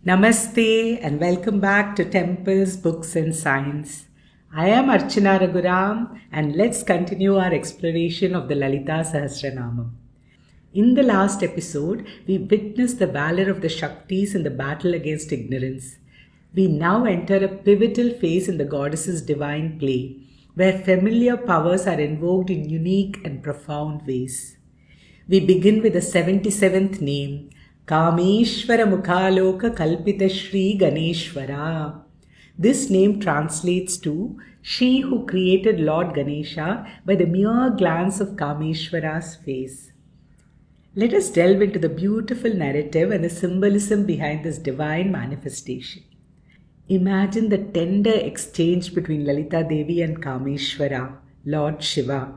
Namaste and welcome back to Temples, Books and Science. I am ArchanaRaghuram and let's continue our exploration of the Lalitasahasranamam. In the last episode, we witnessed the valor of the Shaktis in the battle against ignorance. We now enter a pivotal phase in the goddess's divine play, where familiar powers are invoked in unique and profound ways. We begin with the 77th name, Kameshwara Mukhaloka Kalpita Shri Ganeshwara. This name translates to she who created Lord Ganesha by the mere glance of Kameshwara's face. Let us delve into the beautiful narrative and the symbolism behind this divine manifestation. Imagine the tender exchange between Lalita Devi and Kameshwara, Lord Shiva.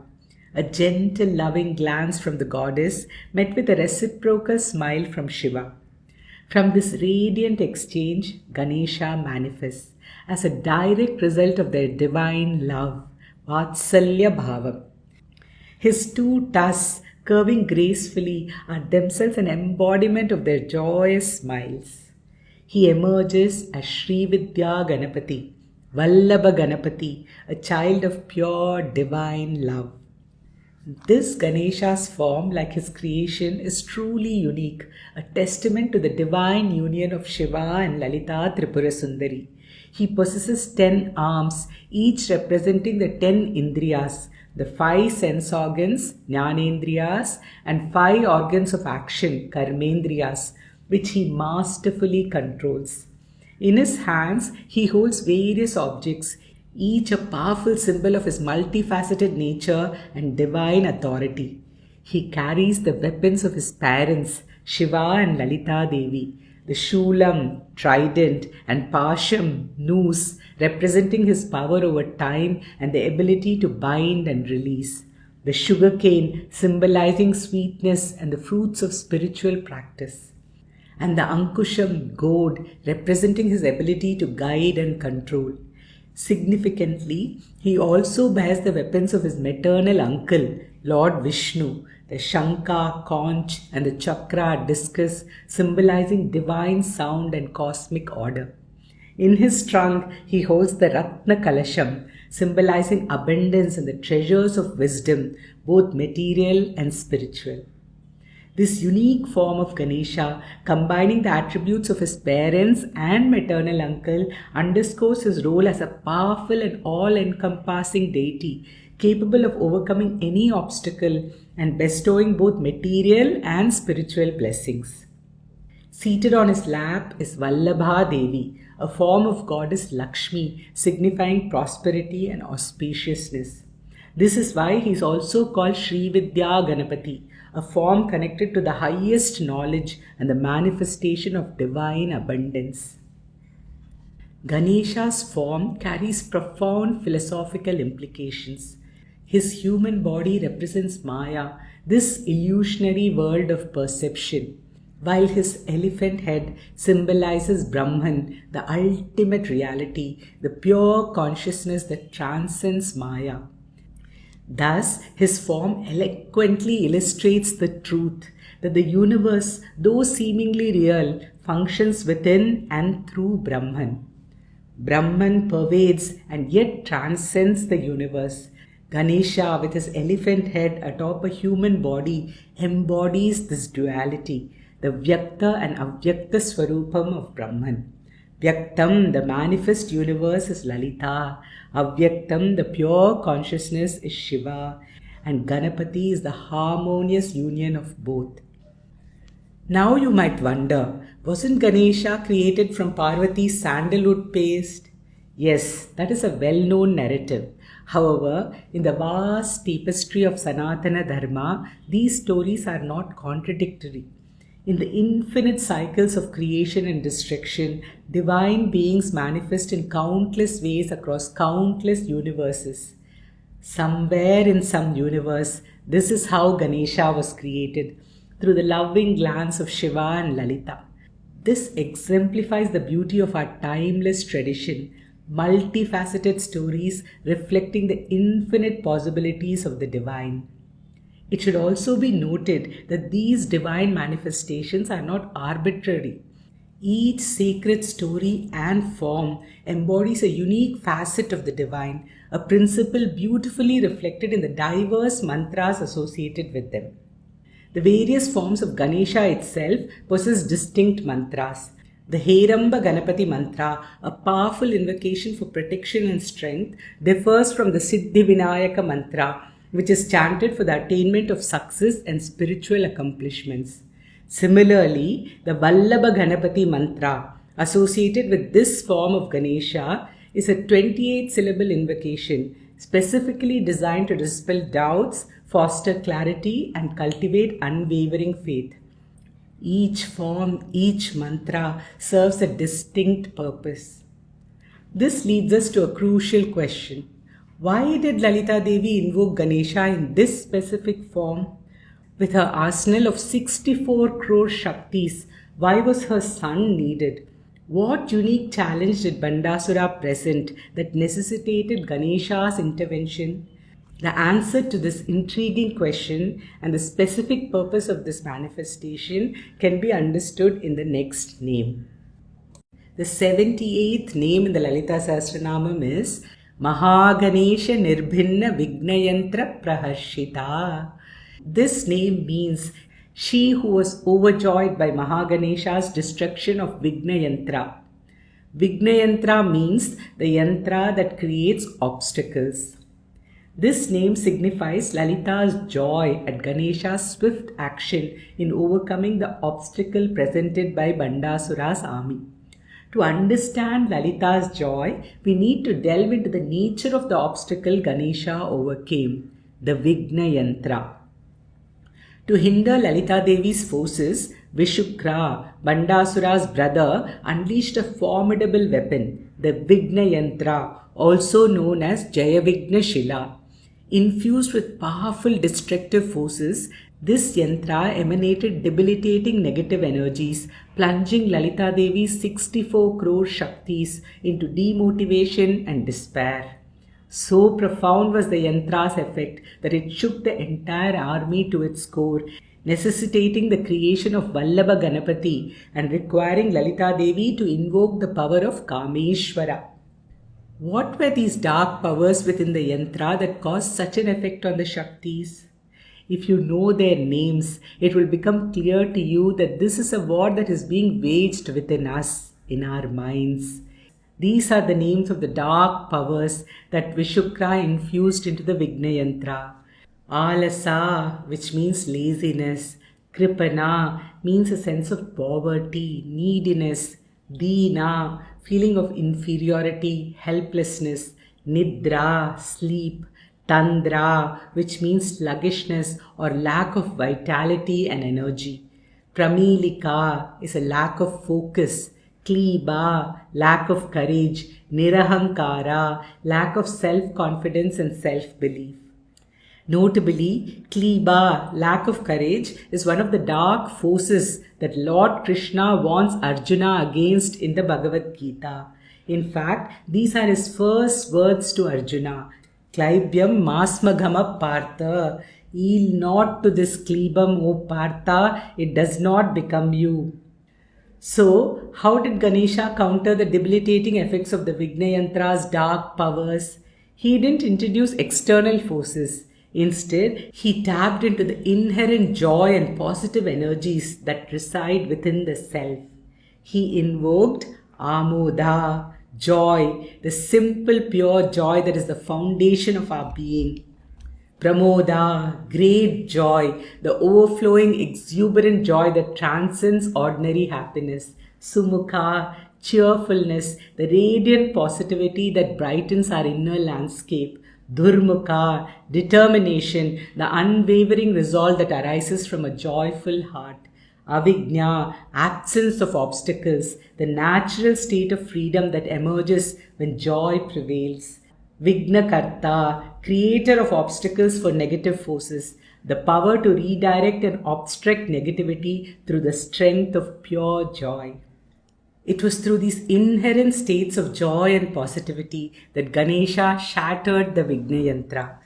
A gentle, loving glance from the goddess met with a reciprocal smile from Shiva. From this radiant exchange, Ganesha manifests as a direct result of their divine love, Vatsalya Bhavam. His two tusks, curving gracefully, are themselves an embodiment of their joyous smiles. He emerges as Sri Vidya Ganapati, Vallabha Ganapati, a child of pure divine love. This Ganesha's form, like his creation, is truly unique, a testament to the divine union of Shiva and Lalita Tripura Sundari. He possesses 10 arms, each representing the 10 Indriyas, the 5 sense organs, Jnanendriyas, and 5 organs of action, Karmendriyas, which he masterfully controls. In his hands, he holds various objects, each a powerful symbol of his multifaceted nature and divine authority. He carries the weapons of his parents, Shiva and Lalita Devi, the Shulam, trident, and Pasham, noose, representing his power over time and the ability to bind and release, the sugarcane, symbolizing sweetness and the fruits of spiritual practice, and the Ankusham, goad, representing his ability to guide and control. Significantly, he also bears the weapons of his maternal uncle, Lord Vishnu, the Shankha, conch, and the Chakra, discus, symbolizing divine sound and cosmic order. In his trunk, he holds the Ratna Kalasham, symbolizing abundance and the treasures of wisdom, both material and spiritual. This unique form of Ganesha, combining the attributes of his parents and maternal uncle, underscores his role as a powerful and all-encompassing deity, capable of overcoming any obstacle and bestowing both material and spiritual blessings. Seated on his lap is Vallabha Devi, a form of goddess Lakshmi, signifying prosperity and auspiciousness. This is why he is also called Sri Vidya Ganapati, a form connected to the highest knowledge and the manifestation of divine abundance. Ganesha's form carries profound philosophical implications. His human body represents Maya, this illusionary world of perception, while his elephant head symbolizes Brahman, the ultimate reality, the pure consciousness that transcends Maya. Thus, his form eloquently illustrates the truth that the universe, though seemingly real, functions within and through Brahman. Brahman pervades and yet transcends the universe. Ganesha, with his elephant head atop a human body, embodies this duality, the Vyakta and Avyakta Swarupam of Brahman. Vyaktam, the manifest universe, is Lalita. Avyaktam, the pure consciousness, is Shiva. And Ganapati is the harmonious union of both. Now you might wonder, wasn't Ganesha created from Parvati's sandalwood paste? Yes, that is a well-known narrative. However, in the vast tapestry of Sanatana Dharma, these stories are not contradictory. In the infinite cycles of creation and destruction, divine beings manifest in countless ways across countless universes. Somewhere in some universe, this is how Ganesha was created, through the loving glance of Shiva and Lalita. This exemplifies the beauty of our timeless tradition, multifaceted stories reflecting the infinite possibilities of the divine. It should also be noted that these divine manifestations are not arbitrary. Each sacred story and form embodies a unique facet of the divine, a principle beautifully reflected in the diverse mantras associated with them. The various forms of Ganesha itself possess distinct mantras. The Heramba Ganapati mantra, a powerful invocation for protection and strength, differs from the Siddhi Vinayaka mantra, which is chanted for the attainment of success and spiritual accomplishments. Similarly, the Vallabha Ganapati mantra, associated with this form of Ganesha, is a 28-syllable invocation specifically designed to dispel doubts, foster clarity, and cultivate unwavering faith. Each form, each mantra serves a distinct purpose. This leads us to a crucial question. Why did Lalita Devi invoke Ganesha in this specific form? With her arsenal of 64 crore Shaktis, why was her son needed? What unique challenge did Bhandasura present that necessitated Ganesha's intervention? The answer to this intriguing question and the specific purpose of this manifestation can be understood in the next name. The 78th name in the Lalitasahasranamam is Mahaganesha Nirbhinna Vignayantra Praharshita. This name means she who was overjoyed by Mahaganesha's destruction of Vignayantra. Vignayantra means the yantra that creates obstacles. This name signifies Lalita's joy at Ganesha's swift action in overcoming the obstacle presented by Bhandasura's army. To understand Lalita's joy, we need to delve into the nature of the obstacle Ganesha overcame, the Vigna Yantra. To hinder Lalita Devi's forces, Vishukra, Bhandasura's brother, unleashed a formidable weapon, the Vigna Yantra, also known as Jayavigna Shila. Infused with powerful destructive forces, this yantra emanated debilitating negative energies, plunging Lalita Devi's 64 crore Shaktis into demotivation and despair. So profound was the yantra's effect that it shook the entire army to its core, necessitating the creation of Vallabha Ganapati and requiring Lalita Devi to invoke the power of Kameshwara. What were these dark powers within the yantra that caused such an effect on the Shaktis? If you know their names, it will become clear to you that this is a war that is being waged within us, in our minds. These are the names of the dark powers that Vishukra infused into the Vigna Yantra. Alasa, which means laziness. Kripana means a sense of poverty, neediness. Deena, feeling of inferiority, helplessness. Nidra, sleep. Tandra, which means sluggishness or lack of vitality and energy. Pramilika is a lack of focus. Kliba, lack of courage. Nirahankara, lack of self-confidence and self-belief. Notably, Kliba, lack of courage, is one of the dark forces that Lord Krishna warns Arjuna against in the Bhagavad Gita. In fact, these are his first words to Arjuna. Klaibyam masmagama partha. Yield not to this klibam, O Partha, it does not become you. So, how did Ganesha counter the debilitating effects of the Vigna Yantra's dark powers? He didn't introduce external forces. Instead, he tapped into the inherent joy and positive energies that reside within the self. He invoked Amoda, joy, the simple pure joy that is the foundation of our being. Pramoda, great joy, the overflowing exuberant joy that transcends ordinary happiness. Sumukha, cheerfulness, the radiant positivity that brightens our inner landscape. Durmukha, determination, the unwavering resolve that arises from a joyful heart. Avigna, absence of obstacles, the natural state of freedom that emerges when joy prevails. Vignakarta, creator of obstacles for negative forces, the power to redirect and obstruct negativity through the strength of pure joy. It was through these inherent states of joy and positivity that Ganesha shattered the Vigna Yantra.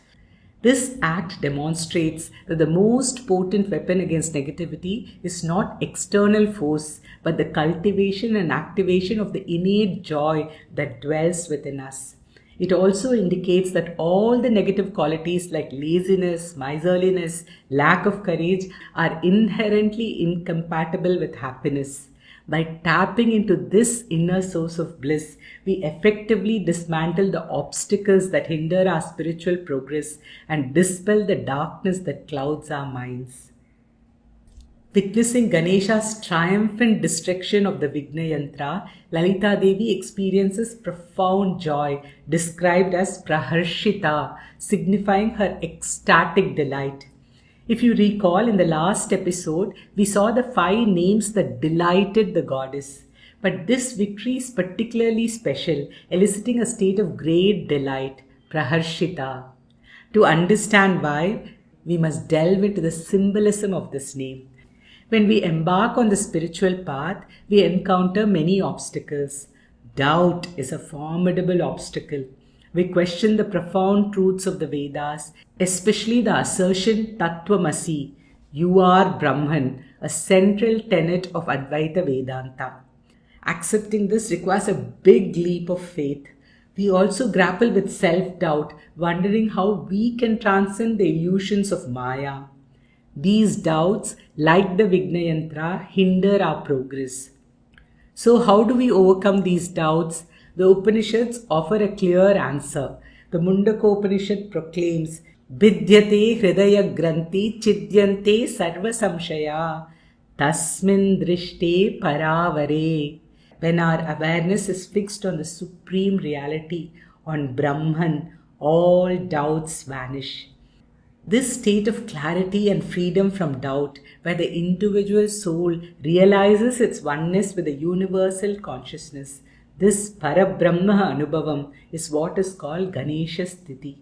This act demonstrates that the most potent weapon against negativity is not external force, but the cultivation and activation of the innate joy that dwells within us. It also indicates that all the negative qualities like laziness, miserliness, lack of courage are inherently incompatible with happiness. By tapping into this inner source of bliss, we effectively dismantle the obstacles that hinder our spiritual progress and dispel the darkness that clouds our minds. Witnessing Ganesha's triumphant destruction of the Vigna Yantra, Lalita Devi experiences profound joy, described as praharshita, signifying her ecstatic delight. If you recall, in the last episode, we saw the 5 names that delighted the goddess. But this victory is particularly special, eliciting a state of great delight, praharshita. To understand why, we must delve into the symbolism of this name. When we embark on the spiritual path, we encounter many obstacles. Doubt is a formidable obstacle. We question the profound truths of the Vedas, especially the assertion Tattvamasi, you are Brahman, a central tenet of Advaita Vedanta. Accepting this requires a big leap of faith. We also grapple with self-doubt, wondering how we can transcend the illusions of Maya. These doubts, like the Vigna Yantra, hinder our progress. So how do we overcome these doubts? The Upanishads offer a clear answer. The Mundaka Upanishad proclaims, Vidyate Hridaya Granthi Chidyante Sarva Samshaya Tasmin Drishte Paravare. When our awareness is fixed on the supreme reality, on Brahman, all doubts vanish. This state of clarity and freedom from doubt, where the individual soul realizes its oneness with the universal consciousness, this Parabrahma Anubhavam is what is called Ganesha Sthiti.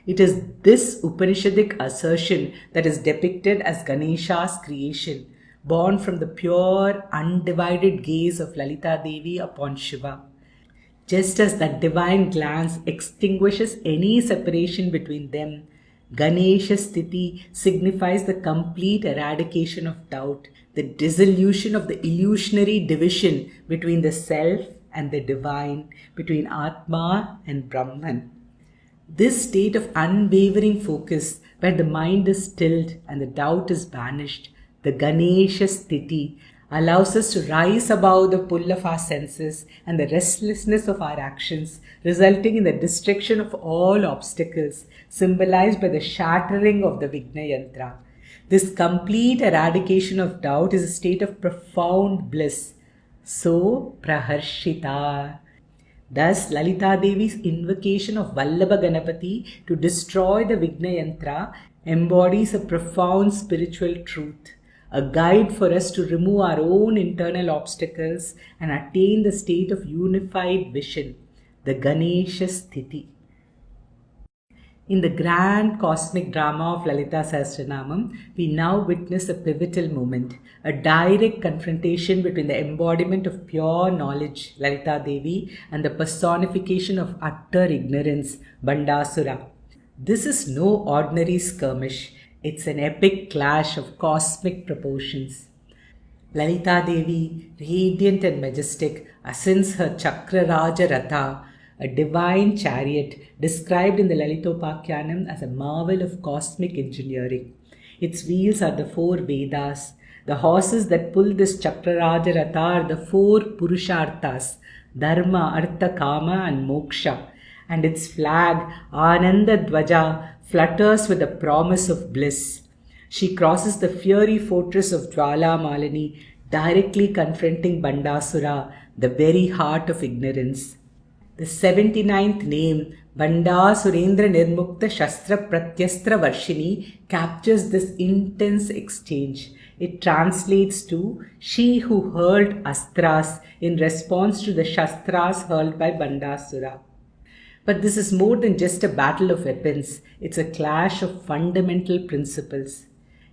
It is this Upanishadic assertion that is depicted as Ganesha's creation, born from the pure, undivided gaze of Lalita Devi upon Shiva. Just as that divine glance extinguishes any separation between them, Ganesha Sthiti signifies the complete eradication of doubt, the dissolution of the illusionary division between the self and the divine, between Atma and Brahman. This state of unwavering focus, where the mind is stilled and the doubt is banished, the Ganesha Sthiti, allows us to rise above the pull of our senses and the restlessness of our actions, resulting in the destruction of all obstacles, symbolized by the shattering of the Vigna Yantra. This complete eradication of doubt is a state of profound bliss. So, praharshita. Thus, Lalita Devi's invocation of Vallabha Ganapati to destroy the Vigna Yantra embodies a profound spiritual truth, a guide for us to remove our own internal obstacles and attain the state of unified vision, the Ganesha Sthiti. In the grand cosmic drama of Lalitasahasranamam, we now witness a pivotal moment, a direct confrontation between the embodiment of pure knowledge, Lalita Devi, and the personification of utter ignorance, Bhandasura. This is no ordinary skirmish. It's an epic clash of cosmic proportions. Lalita Devi, radiant and majestic, ascends her Chakraraja Ratha, a divine chariot described in the Lalitopakyanam as a marvel of cosmic engineering. Its wheels are the 4 Vedas. The horses that pull this Chakraraja Ratha are the 4 Purusharthas, Dharma, Artha, Kama and Moksha. And its flag, Ananda Dwaja, flutters with the promise of bliss. She crosses the fiery fortress of Jwala Malini, directly confronting Bhandasura, the very heart of ignorance. The 79th name, Bhandasurendra Nirmukta Shastra Pratyastra Varshini, captures this intense exchange. It translates to she who hurled astras in response to the shastras hurled by Bhandasura. But this is more than just a battle of weapons. It's a clash of fundamental principles.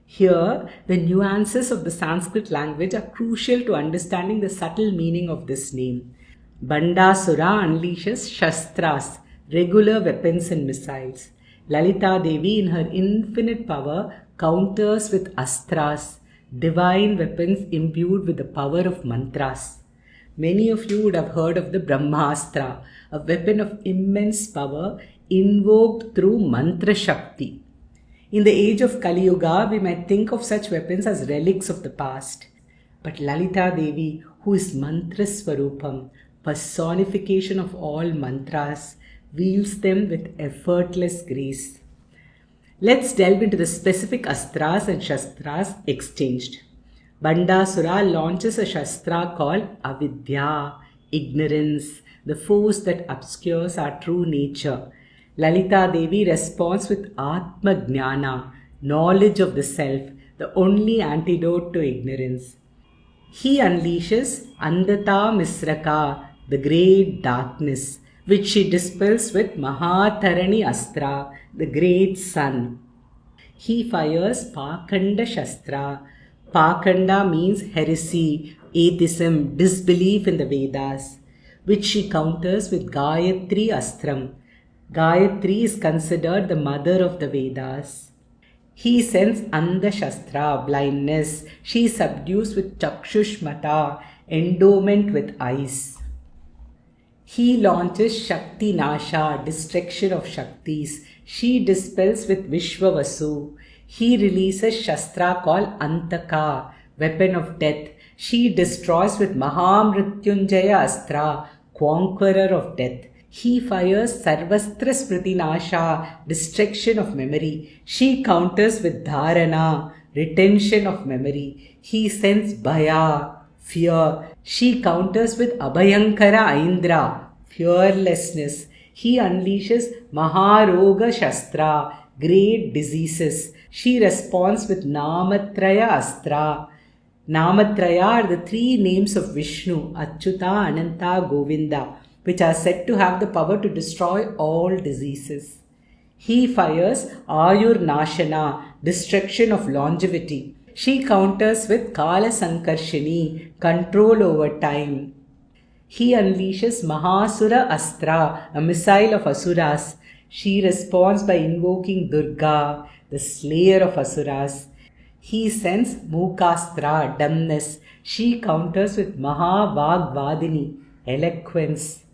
Here, the nuances of the Sanskrit language are crucial to understanding the subtle meaning of this name. Bhandasura unleashes shastras, regular weapons and missiles. Lalita Devi in her infinite power counters with astras, divine weapons imbued with the power of mantras. Many of you would have heard of the Brahmastra, a weapon of immense power invoked through mantra shakti. In the age of Kali Yuga, we might think of such weapons as relics of the past. But Lalita Devi, who is mantra swarupam, personification of all mantras, wields them with effortless grace. Let's delve into the specific astras and shastras exchanged. Bhandasura launches a shastra called avidya, ignorance, the force that obscures our true nature. Lalita Devi responds with Atma Jnana, knowledge of the self, the only antidote to ignorance. He unleashes Andata Misraka, the great darkness, which she dispels with Mahatarani Astra, the great sun. He fires Pakanda Shastra. Pakanda means heresy, atheism, disbelief in the Vedas, which she counters with Gayatri Astram. Gayatri is considered the mother of the Vedas. He sends Andhashastra, blindness. She subdues with Chakshushmata, endowment with eyes. He launches Shakti Nasha, destruction of Shaktis. She dispels with Vishwavasu. He releases Shastra called Antaka, weapon of death. She destroys with Mahamrityunjaya Astra, conqueror of death. He fires Sarvastra Smriti Nasha, destruction of memory. She counters with Dharana, retention of memory. He sends Bhaya, fear. She counters with Abhayankara Aindra, fearlessness. He unleashes Maharoga Shastra, great diseases. She responds with Namatraya Astra. Namatraya are the three names of Vishnu, Achyuta, Ananta, Govinda, which are said to have the power to destroy all diseases. He fires Ayur Nashana, destruction of longevity. She counters with Kala Sankarshini, control over time. He unleashes Mahasura Astra, a missile of Asuras. She responds by invoking Durga, the slayer of Asuras. He sends Mukastra, dumbness. She counters with Mahavagvadini, eloquence.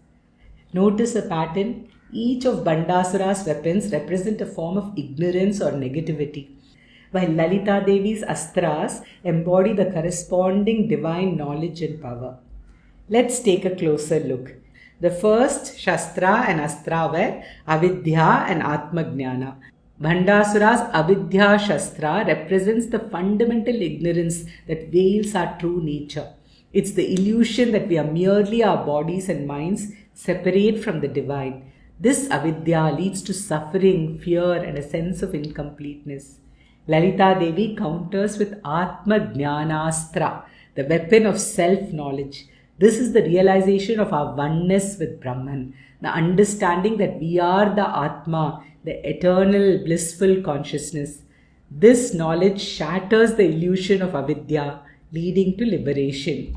Notice a pattern. Each of Bhandasura's weapons represent a form of ignorance or negativity, while Lalita Devi's astras embody the corresponding divine knowledge and power. Let's take a closer look. The first Shastra and Astra were Avidya and Atmajnana. Bhandasura's Avidya Shastra represents the fundamental ignorance that veils our true nature. It's the illusion that we are merely our bodies and minds separate from the divine. This avidya leads to suffering, fear, and a sense of incompleteness. Lalita Devi counters with Atma Jnanastra, the weapon of self-knowledge. This is the realization of our oneness with Brahman, the understanding that we are the Atma, the eternal blissful consciousness. This knowledge shatters the illusion of avidya, leading to liberation.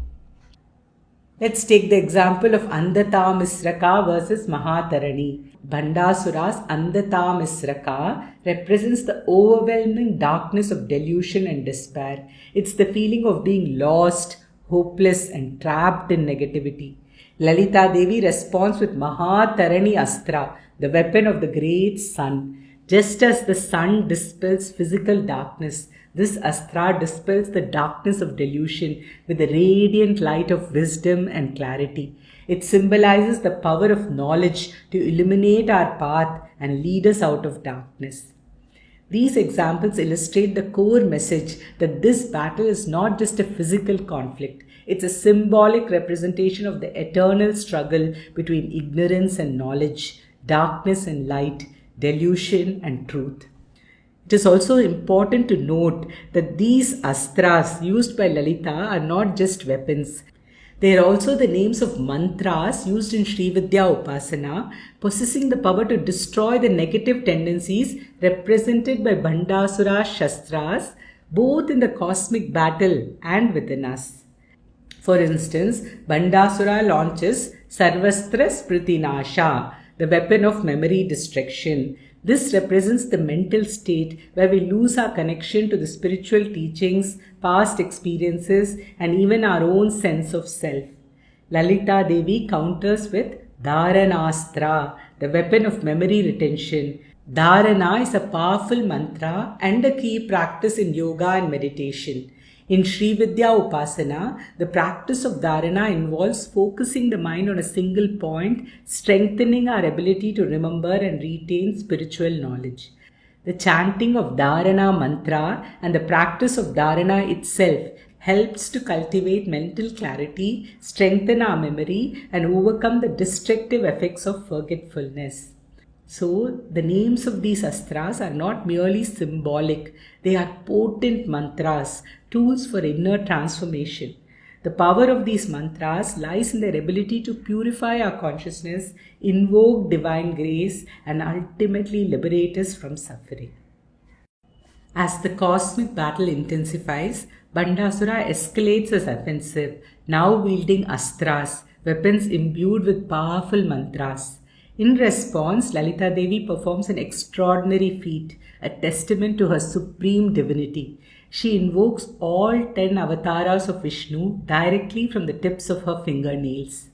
Let's take the example of Andhata Misraka versus Mahatarani. Bhandasura's Andhata Misraka represents the overwhelming darkness of delusion and despair. It's the feeling of being lost, hopeless, and trapped in negativity. Lalita Devi responds with Mahatarani Astra, the weapon of the great sun. Just as the sun dispels physical darkness, this Astra dispels the darkness of delusion with the radiant light of wisdom and clarity. It symbolizes the power of knowledge to illuminate our path and lead us out of darkness. These examples illustrate the core message that this battle is not just a physical conflict. It's a symbolic representation of the eternal struggle between ignorance and knowledge, darkness and light, delusion and truth. It is also important to note that these astras used by Lalita are not just weapons. They are also the names of mantras used in Sri Vidya Upasana, possessing the power to destroy the negative tendencies represented by Bhandasura's Shastras, both in the cosmic battle and within us. For instance, Bhandasura launches Sarvastra Smriti Nasha, the weapon of memory destruction, This represents the mental state where we lose our connection to the spiritual teachings, past experiences, and even our own sense of self. Lalita Devi counters with Dharanastra, the weapon of memory retention. Dharana is a powerful mantra and a key practice in yoga and meditation. In Sri Vidya Upasana, the practice of dharana involves focusing the mind on a single point, strengthening our ability to remember and retain spiritual knowledge. The chanting of dharana mantra and the practice of dharana itself helps to cultivate mental clarity, strengthen our memory, and overcome the destructive effects of forgetfulness. So, the names of these astras are not merely symbolic, they are potent mantras, tools for inner transformation. The power of these mantras lies in their ability to purify our consciousness, invoke divine grace, and ultimately liberate us from suffering. As the cosmic battle intensifies, Bhandasura escalates his offensive, now wielding astras, weapons imbued with powerful mantras. In response, Lalita Devi performs an extraordinary feat, a testament to her supreme divinity. She invokes all 10 avatars of Vishnu directly from the tips of her fingernails.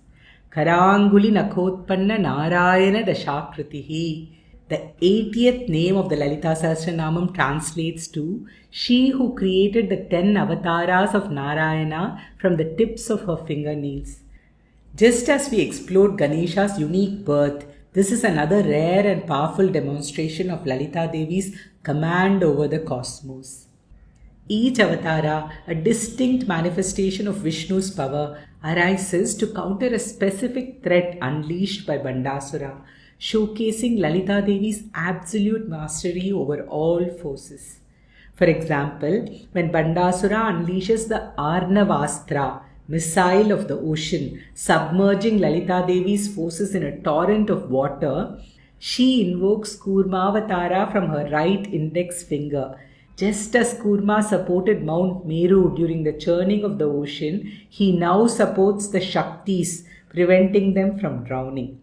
Karanguli Nakhotpanna Narayana Dashakritihi. The 80th name of the Lalitasahasranamam translates to She who created the 10 avatars of Narayana from the tips of her fingernails. Just as we explored Ganesha's unique birth, this is another rare and powerful demonstration of Lalita Devi's command over the cosmos. Each avatara, a distinct manifestation of Vishnu's power, arises to counter a specific threat unleashed by Bhandasura, showcasing Lalita Devi's absolute mastery over all forces. For example, when Bhandasura unleashes the Arnavastra, missile of the ocean, submerging Lalita Devi's forces in a torrent of water, she invokes Kurmavatara from her right index finger. Just as Kurma supported Mount Meru during the churning of the ocean, he now supports the Shaktis, preventing them from drowning.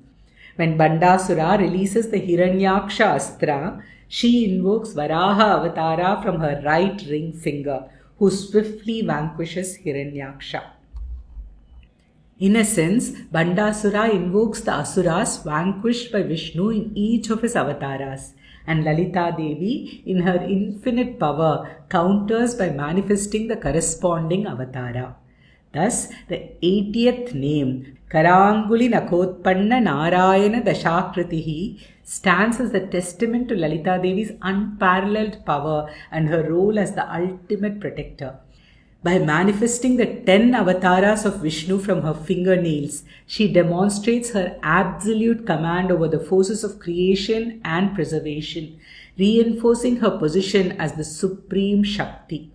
When Bhandasura releases the Hiranyaksha Astra, she invokes Varaha Avatara from her right ring finger, who swiftly vanquishes Hiranyaksha. In a sense, Bhandasura invokes the Asuras vanquished by Vishnu in each of his avatars, and Lalita Devi, in her infinite power, counters by manifesting the corresponding avatara. Thus, the 80th name, Karanguli Nakhotpanna Narayana Dashakritihi, stands as a testament to Lalita Devi's unparalleled power and her role as the ultimate protector. By manifesting the 10 avatars of Vishnu from her fingernails, she demonstrates her absolute command over the forces of creation and preservation, reinforcing her position as the supreme Shakti.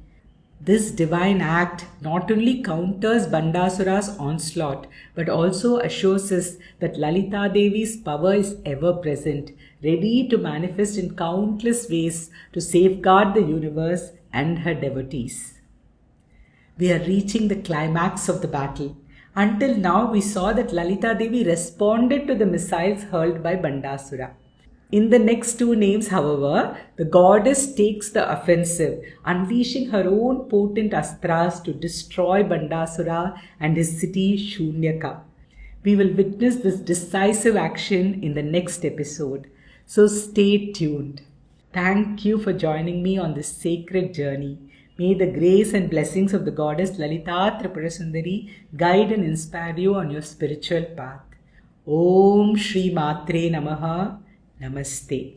This divine act not only counters Bhandasura's onslaught, but also assures us that Lalita Devi's power is ever present, ready to manifest in countless ways to safeguard the universe and her devotees. We are reaching the climax of the battle. Until now, we saw that Lalita Devi responded to the missiles hurled by Bhandasura. In the next two names, however, the goddess takes the offensive, unleashing her own potent astras to destroy Bhandasura and his city Shunyaka. We will witness this decisive action in the next episode, so stay tuned. Thank you for joining me on this sacred journey. May the grace and blessings of the Goddess Lalita Tripurasundari guide and inspire you on your spiritual path. Om Shri Matre Namaha. Namaste.